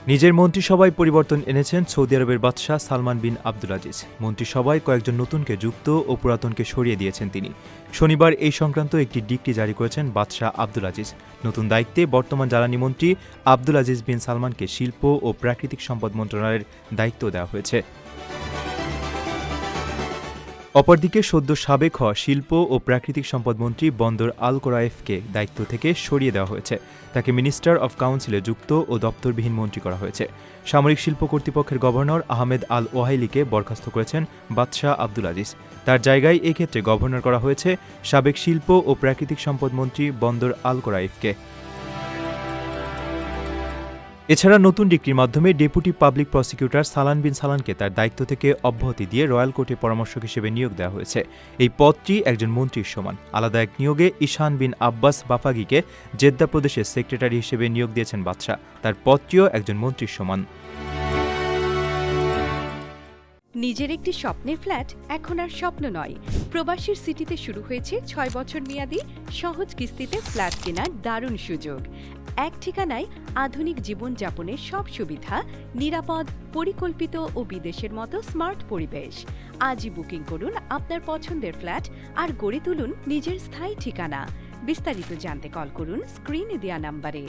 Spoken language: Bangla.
নিজের মন্ত্রিসভায় পরিবর্তন এনেছেন সৌদি আরবের বাদশাহ সালমান বিন আব্দুল আজিজ। মন্ত্রিসভায় কয়েকজন নতুনকে যুক্ত ও পুরাতনকে সরিয়ে দিয়েছেন তিনি। শনিবার এই সংক্রান্ত একটি ডিক্রি জারি করেছেন বাদশাহ আব্দুল আজিজ। নতুন দায়িত্বে বর্তমান জ্বালানি মন্ত্রী আব্দুল আজিজ বিন সালমানকে শিল্প ও প্রাকৃতিক সম্পদ মন্ত্রণালয়ের দায়িত্ব দেওয়া হয়েছে। অপরদিকে সদ্য সাবেক হওয়া শিল্প ও প্রাকৃতিক সম্পদ মন্ত্রী বন্দর আল কোরায়েফকে দায়িত্ব থেকে সরিয়ে দেওয়া হয়েছে। তাকে মিনিস্টার অব কাউন্সিলে যুক্ত ও দপ্তরবিহীন মন্ত্রী করা হয়েছে। সামরিক শিল্প কর্তৃপক্ষের গভর্নর আহমেদ আল ওয়াহিলিকে বরখাস্ত করেছেন বাদশাহ আব্দুল আজিজ। তার জায়গায় এক্ষেত্রে গভর্নর করা হয়েছে সাবেক শিল্প ও প্রাকৃতিক সম্পদ মন্ত্রী বন্দর আল কোরায়েফকে। এছাড়া নতুন ডিক্রির মাধ্যমে ডেপুটি পাবলিক প্রসিকিউটর সালান বিন সালানকে তার দায়িত্ব থেকে অব্যাহতি দিয়ে রয়্যাল কোর্টে পরামর্শক হিসেবে নিয়োগ দেওয়া হয়েছে। এই পদটি একজন মন্ত্রীর সমান। আলাদা এক নিয়োগে ইশান বিন আব্বাস বাফাগিকে জেদ্দা প্রদেশের সেক্রেটারি হিসেবে নিয়োগ দিয়েছেন বাদশাহ। তার পদটিও একজন মন্ত্রীর সমান। নিজের একটি স্বপ্নের ফ্ল্যাট এখন আর স্বপ্ন নয়। প্রবাসীর সিটিতে শুরু হয়েছে ৬ বছর মেয়াদী সহজ কিস্তিতে ফ্ল্যাট কেনার দারুণ সুযোগ। এক ঠিকানায় আধুনিক জীবনযাপনের সব সুবিধা, নিরাপদ, পরিকল্পিত ও বিদেশের মতো স্মার্ট পরিবেশ। আজই বুকিং করুন আপনার পছন্দের ফ্ল্যাট আর গড়ে তুলুন নিজের স্থায়ী ঠিকানা। বিস্তারিত জানতে কল করুন স্ক্রিনে দেওয়া নাম্বারে।